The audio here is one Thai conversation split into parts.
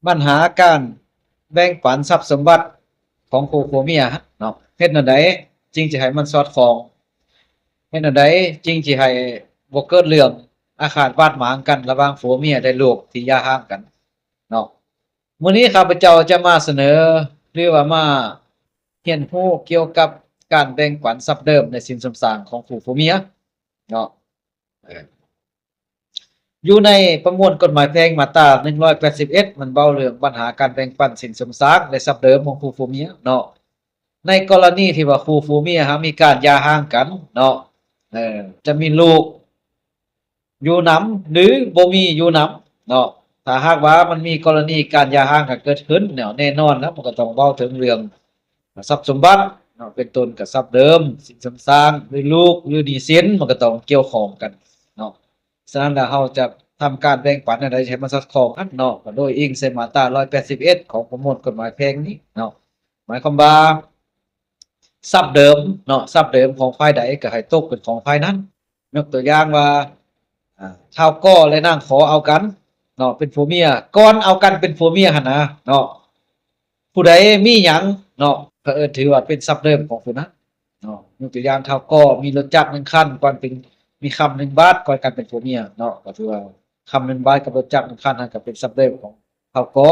ปัญหาการแบ่งปันทรัพย์สมบัติของคู่ผัวเมียเนาะเฮ็ดแนวใดจึงสิให้มันสอดคล้องเฮ็ดแนวใดจึงสิให้บ่เกิดเรื่องอาฆาตบาดหมางกันระหว่างผัวเมียได้ลูกที่หย่าร้างกันเนาะมื้อนี้ข้าพเจ้าจะมาเสนอหรือว่ามาเรียนรู้เกี่ยวกับการแบ่งปันทรัพย์เดิมในสินสมสารของคู่ผัวเมียเนาะเออ อยู่ในประมวลกฎหมายแพ่งมาตรา181มันเว้าเรื่องปัญหาการแบ่งปันสินสมทรัพย์และทรัพย์เดิมของคู่ผัวเมียเนาะในกรณีที่ว่าคู่ผัวเมียมีการหย่าร้างกันเนาะจะมีลูกอยู่นำหรือบ่มีอยู่นำเนาะถ้าหากว่ามันมีกรณีการหย่าร้างกันเกิดขึ้นเนี่ยแน่นอนแล้วมันก็ต้องเว้าถึงเรื่องทรัพย์สมบัติเนาะเป็นต้นกับทรัพย์เดิมสินสมทรัพย์หรือลูกหรือหนี้สินมันก็ต้องเกี่ยวข้องกันเนาะ ฉะนั้นแล้วเราจะทำการแบ่งปันอะไรให้มันสอดคล้องกันเนาะก็โดยอิงใส่มาตรา181ของประมวลกฎหมายแพ่งนี้เนาะหมายความว่าทรัพย์เดิมเนาะทรัพย์เดิมของฝ่ายใดก็ให้ตกเป็นของฝ่ายนั้นยกตัวอย่างว่าชาวก้อและนางขอเอากันเนาะเป็นผัวเมียก่อนเอากันเป็นผัวเมียหั่นนะเนาะผู้ใดมีหยังเนาะก็ถือว่าเป็นทรัพย์เดิมของผู้นั้นเนาะยกตัวอย่างชาวก้อมีรถจักร1คันก่อนเป็นมีคำ1บาทก่อนกันเป็นผัวเมียเนาะก็ถือว่าคำ1บาทกับรถจักร1คันนั้นก็เป็นทรัพย์เดิมของชาวก้อ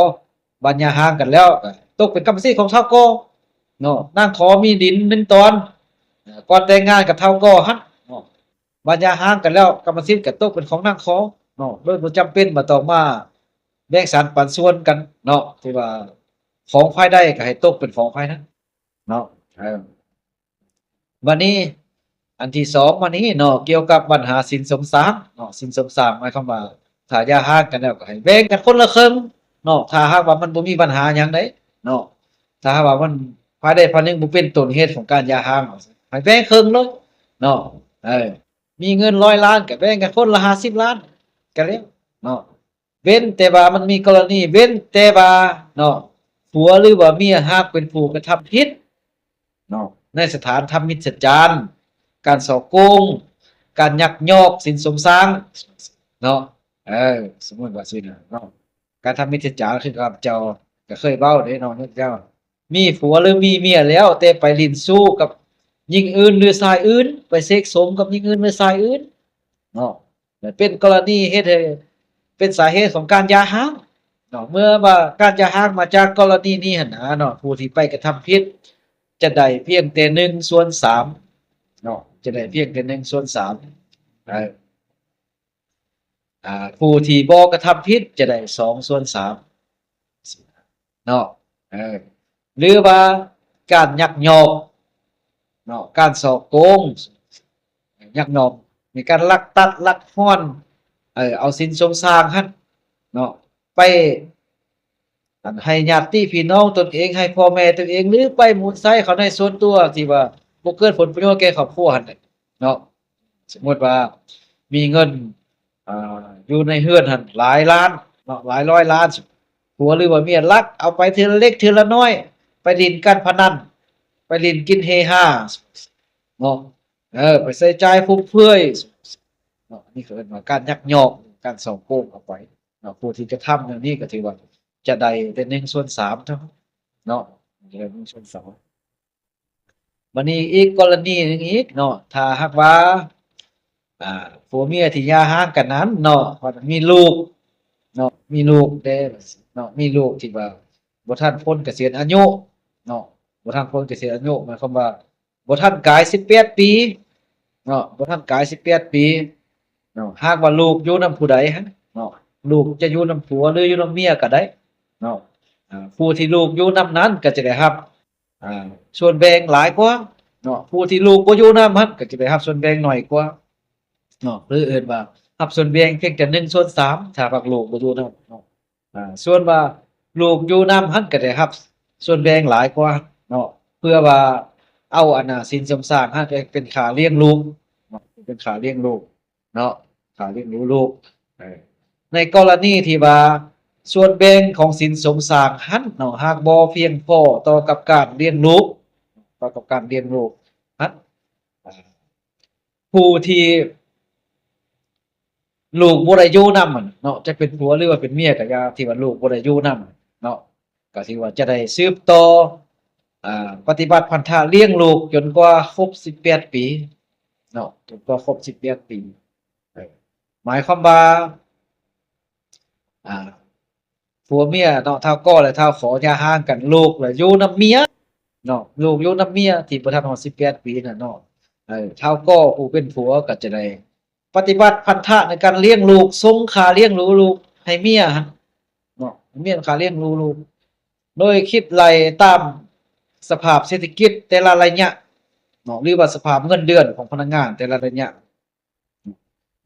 บัดหย่าร้างกันแล้วก็ตกเป็นกรรมสิทธิ์ของชาวก้อเนาะนางขอมีดิน1ตอนก่อนแต่งงานกับชาวก้อหั่นเนาะบัดหย่าร้างกันแล้วกรรมสิทธิ์ก็ตกเป็นของนางขอเนาะโดยบ่จำเป็นบ่ต้องมาแบ่งสรรปันส่วนกันเนาะที่ว่าของฝ่ายใดก็ให้ตกเป็นของฝ่ายนั้นเนาะบัดนี้อันที่2มานี้เนาะเกี่ยวกับปัญหาสินสมทรัพย์เนาะสินสมทรัพย์หมายความว่าถ้าหย่าร้างกันแล้วก็ให้แบ่งกันคนละครึ่งเนาะถ้าหากว่ามันบ่มีปัญหาหยังใดเนาะถ้าหากว่ามันฝ่ายใดฝ่ายหนึ่งบ่เป็นต้นเหตุของการหย่าร้างให้แบ่งครึ่งเลยเนาะเออมีเงิน100ล้านก็แบ่งกันคนละ50ล้านก็แล้วเนาะเว้นแต่ว่ามันมีกรณีเว้นแต่ว่าเนาะผัวหรือว่าเมียหากเป็นผู้กระทำผิดเนาะในสถานทำมิจฉาจารการฉ้อโกงการยักยอกสินสมทรัพย์เนาะเออสมมุติว่าซื่อน่ะเนาะการทำมิจฉาจารคือข้าพเจ้าก็เคยเว้าเด้เนาะเจ้ามีผัวหรือมีเมียแล้วแต่ไปลิ้นสู้กับหญิงอื่นหรือชายอื่นไปเสกสมกับหญิงอื่นหรือชายอื่นเนาะเป็นกรณีเฮ็ดให้เป็นสาเหตุของการหย่าร้างเนาะเมื่อว่าการหย่าร้างมาจากกรณีนี้หั่นนะเนาะผู้ที่ไปกระทำผิดจะได้เพียงแต่1/3เนาะจะได้เพียงแต่1/3เออผู้ที่บ่กระทำผิดจะได้2/3เนาะเออหรือว่าการยักยอกเนาะการฉ้อโกงยักยอกมีการลักตัดลักฮ้อนเอาสินสมทรัพย์หั่นเนาะไปให้ญาติพี่น้องตนเองให้พ่อแม่ตนเองหรือไปหมุนไส้เขาในส่วนตัวที่ว่าบ่เกิดผลประโยชน์แก่ครอบครัวหั่นเนาะสมมุติว่ามีเงินอยู่ในเรือนหั่นหลายล้านเนาะหลายร้อยล้านผัวหรือว่าเมียลักเอาไปทีละเล็กทีละน้อยไปเล่นการพนันไปเล่นกินเฮฮาเนาะไปใช้จ่ายฟุ่มเฟือยเนาะนี่คือเอิ้นว่าการยักยอกการฉ้อโกงเอาไปเนาะผู้ที่กระทำแนวนี้ก็ถือว่าจะได้แต่1/3เท่านั้นเนาะจะได้1/2บัดนี้อีกกรณีหนึ่งอีกเนาะถ้าหากว่าผัวเมียที่หย่าร้างกันนั้นเนาะว่ามีลูกเนาะมีลูกแต่เนาะมีลูกที่ว่าบ่ทันพ้นเกษียณอายุเนาะบ่ทันพ้นเกษียณอายุหมายความว่าบ่ทันกาย18ปีเนาะบ่ทันกาย18ปีเนาะหากว่าลูกอยู่นำผู้ใดหั้นเนาะลูกจะอยู่นำผัวหรืออยู่นำเมียก็ได้เนาะผู้ที่ลูกอยู่นำนั้นก็จะได้รับอ่าส่วนแบ่งหลายกว่าเนาะผู้ที่ลูกบ่อยู่นำหั้นก็จะได้รับส่วนแบ่งน้อยกว่าเนาะหรือเอิ้นว่ารับส่วนแบ่งเพียงแต่1/3ถ้าหากลูกบ่อยู่นำเนาะส่วนว่าลูกอยู่นำหั้นก็ได้รับส่วนแบ่งหลายกว่าเนาะเพื่อว่าเอาอันน่ะสินสมทรัพย์หั้นไปเป็นค่าเลี้ยงลูกเนาะเป็นค่าเลี้ยงลูกเนาะค่าเลี้ยงดูลูกเออในกรณีที่ว่าส่วนแบ่งของสินสมทรัพย์หั้นเนาะหากบ่เพียงพอต่อกับการเลี้ยงลูกต่อกับการเลี้ยงลูกหั้นอ่าผู้ที่ลูกบ่ได้อยู่นำหั่นเนาะจักเป็นผัวหรือว่าเป็นเมียก็อย่าที่ว่าลูกบ่ได้อยู่น เนาะก็ถือว่าจะได้สืบต่อปฏิบัติพันธะเลี้ยงลูกจนกว่าครบ18ปีเนาะจนกว่าครบ18ปีเออหมายความว่าอ่าผัวเมียเนาะเท่าก็และเท่าขออย่าห่างกันลูกและอยู่นำเมียเนาะลูกอยู่นำเมียที่บ่ทันฮอด18ปีน่ะเนาะเท่าก็ผู้เป็นผัวก็จะได้ปฏิบัติพันธะในการเลี้ยงลูกส่งค่าเลี้ยงดูลูกให้เมียหั่นเนาะเมียค่าเลี้ยงดูลูกโดยคิดไล่ตามสภาพเศรษฐกิจแต่ละระยะเนาะหรือว่าสภาพเงินเดือนของพนักงานแต่ละระยะ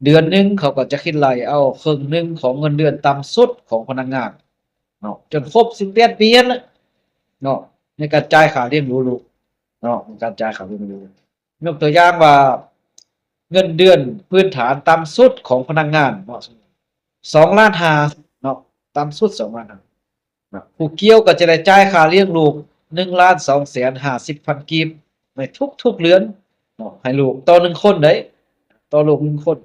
เดือนหนึ่งเขาก็จะคิดไล่เอาครึ่งหนึ่งของเงินเดือนต่ำสุดของพนักงานเนาะจนครบ18ปีนั่นแหละเนาะในการจ่ายค่าเลี้ยงดูลูกเนาะในการจ่ายค่าเลี้ยงดูยกตัวอย่างว่าเงินเดือนพื้นฐานต่ำสุดของพนักงานเนาะ2,500,000เนาะต่ำสุด2,500,000นะผู้เกี่ยวก็จะได้จ่ายค่าเลี้ยงลูก1,250,000กีบในทุกๆเดือนเนาะให้ลูกต่อ1คนได้ต่อลูก1คน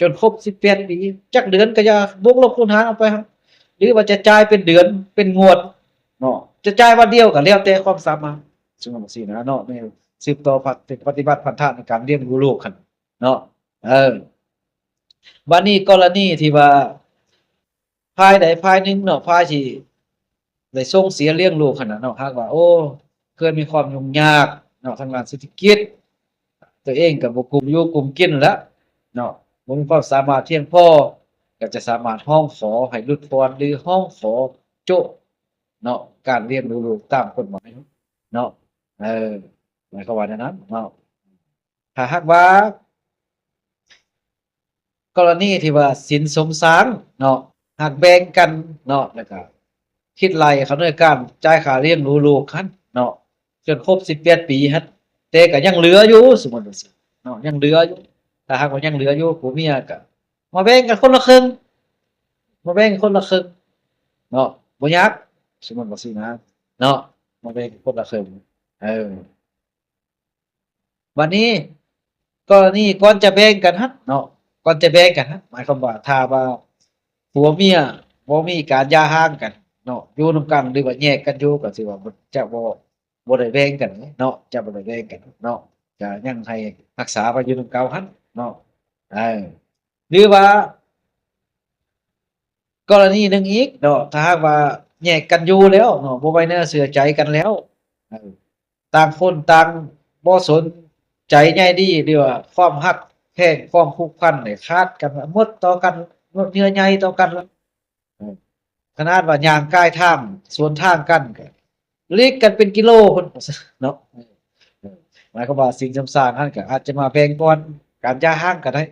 จนครบ18ปีจักเดือนก็อย่าบวกลบคูณหารเอาไปครับหรือว่าจะจ่ายเป็นเดือนเป็นงวดเนาะจะจ่ายวันเดียวก็แล้วแต่ความสามารถซึ่งจังซี่นะเนาะในสืบต่อปฏิบัติพันธะในการเลี้ยงดูลูกคั่นเนาะบัดนี้กรณีที่ว่าภายใดภายหนึ่งเนาะภายที่ได้ส่งเสียเลี้ยงลูกหั่นน่ะเนาะหากว่าโอ้เกิดมีความยุ่งยากเนาะทางด้านเศรษฐกิจตัวเองก็บ่กุมอยู่กุมกินแล้วเนาะบ่มีความสามารถเพียงพอก็จะสามารถร้องขอให้ลดทอนหรือร้องขอโจ๊ะเนาะการเลี้ยงดูลูกตามกฎหมายเนาะเออหมายความว่าแนวนั้นเนาะถ้าหากว่ากรณีที่ว่าสินสมสารเนาะหากแบ่งกันเนาะแล้วก็คิดไล่เขาด้วยการจ่ายค่าเลี้ยงดูลูกหั้นเนาะจนครบ18ปีหั้นแต่ก็ยังเหลืออยู่สมมุติว่าซี้เนาะยังเหลืออยู่ถ้าหากว่ายังเหลืออยู่ผัวเมียก็มาแบ่งกันคนละครึ่งมาแบ่งกันคนละครึ่งเนาะบ่ยากสมมุติว่าซี้นะเนาะมาแบ่งกันคนละครึ่งเออบัดนี้กรณีก่อนจะแบ่งกันหั้นเนาะก่อนจะแบ่งกันหั้นหมายความว่าถ้าว่าผัวเมียบ่มีการหย่าร้างกันเนาะอยู่นำกันหรือว่าแยกกันอยู่ก็สิว่าจะบ่ได้แบ่งกันเนาะจะบ่ได้แบ่งกันเนาะจะยังให้รักษาไว้อยู่นำเก่าหั้นเนาะเออหรือว่ากรณีหนึ่งอีกเนาะถ้าหากว่าแยกกันอยู่แล้วเนาะบ่ไว้เนื้อเชื่อใจกันแล้วเออต่างคนต่างบ่สนใจใยดีหรือว่าความรักแท้งความผูกพันนี่ขาดกันหมดต่อกันหมดเยื่อใยต่อกันแล้วเออขนาดว่าย่างกายทางสวนทางกันก็หลีกกันเป็นกิโลพุ่นเนาะเออหมายความว่าสิ่งสำคัญนั้นก็อาจจะมาแบ่งก่อนการหย่าร้างก็ได้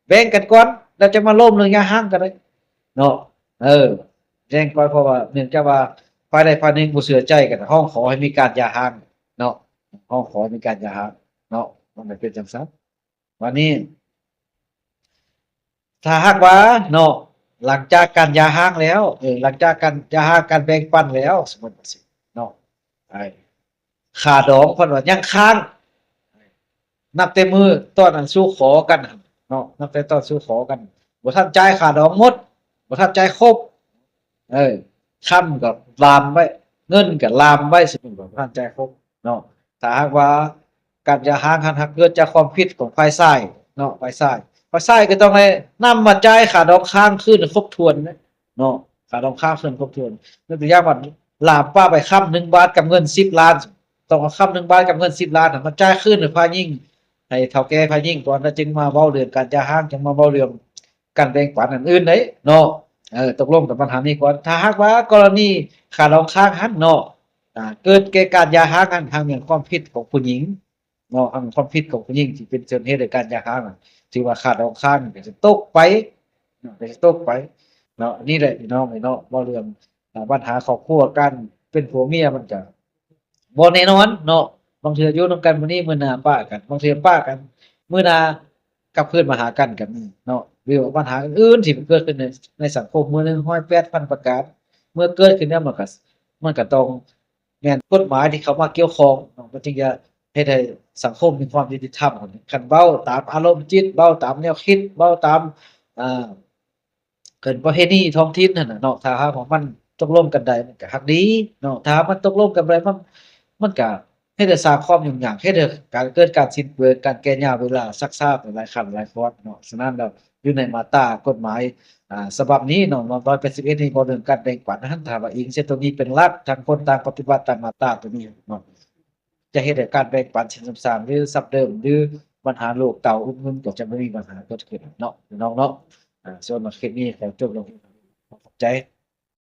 แบ่งกันก่อนแล้วจะมาล้มเรื่องหย่าร้างก็ได้ เนาะเออแจ้งก่อนเพราะว่าเนื่องจากว่าฝ่ายใดฝ่ายหนึ่งบ่เชื่อใจกันร้องขอให้มีการหย่าร้างเนาะร้องขอให้มีการหย่าร้างเนาะมันก็เป็นจั่งซั้นวันนี้ถ้าหากว่าเนาะหลังจากการหย่าร้างแล้วหลังจากการหย่าร้างการแบ่งปันแล้วสมมุติว่าสิเนาะไอ้ค่าดอกเพิ่นว่ายังค้างนับแต่มื้อตอนนั้นสู่ขอกันหั่นเนาะนับแต่ตอนสู่ขอกันบ่ทันจ่ายค่าดอกหมดบ่ทันจ่ายครบ เออค่ำก็ลามไว้เงินก็ลามไว้สิบ่ทันจ่ายครบเนาะถ้าหากว่าการจะหางหันหักเกิดจากความผิดของฝ่ายซ้ายเนาะฝ่ายซ้ายก็ต้องให้นำมาจ่ายค่าดอกค้างคืนให้ครบถ้วนนะเนาะค่าดอกค้างคืนครบถ้วนยกตัวอย่างว่าลามป้าไปค่ำ1 บาทกับเงิน10 ล้านต้องเอาค่ำ1 บาทกับเงิน10 ล้านน่ะมาจ่ายคืนให้พายิ่งให้เฒ่าแก่พายิ่งก่อนแล้วจึงมาเว้าเรื่องการจะหางจึงมาเว้าเรื่องการแบ่งปันอันอื่นได้เนาะ ตกลงกับปัญหานี้ก่อนถ้าหากว่ากรณีขาดรองข้างหั้นเนาะเกิดแก่การหย่าร้างกันทางอย่างความผิดของผู้หญิงเนาะทางความผิดของผู้หญิงที่เป็นต้นเหตุในการหย่าร้างถือว่าขาดรองข้างก็จะตกไปเนาะก็จะตกไปเนาะนี่แหละพี่น้องไอ้เนาะเว้าเรื่องปัญหาครอบครัวกันเป็นผัวเมียมันก็บ่แน่นอนเนาะบางเทื่ออยู่นำกันมื้อนี้มื้อหน้าปะกันบางเทื่อปะกันมื้อหน้ากลับคืนมาหากันก็มีเนาะหรือว่าปัญหาอื่นๆที่มันเกิดขึ้นในสังคมมื้อหนึ่ง108,000ประการเมื่อเกิดขึ้นแล้วมันก็ต้องแม่นกฎหมายที่เข้ามาเกี่ยวข้องเนาะมันจึงจะเฮ็ดให้สังคมมีความยุติธรรมคันเว้าตามอารมณ์จิตเว้าตามแนวคิดเว้าตามอ่าเกินประเพณีท้องถิ่นนั่นน่ะเนาะถ้าหากว่ามัน ตกลงกันได้มันก็ฮักดีเนาะถ้ามันตกลงกันบ่ได้มันก็เฮ็ดให้สร้างความยุ่งยากเฮ็ดให้การเกิดการสิ้นเปลืองการแก้ยากเวลาซักซ้าไปหลายครั้งหลายครเนาะฉะนั้นแล้วอยู่ในมาตรากฎหมายฉบับนี้เนาะ181นี่บ่เรื่องการแบ่งปันหั้นถ้าว่าอิงเสียตรงนี้เป็นหลักทางคนต่างปฏิบัติตามมาตราตัวนี้เนาะจะเฮ็ดให้การแบ่งปันสินสมสารหรือทรัพย์เดิมหรือปัญหาโลกเก่าอุ้มก็จะบ่มีปัญหาเกิดขึ้นเนาะพี่น้องเนาะส่วนมาคลิปนี้ขอจบลงขอบใจ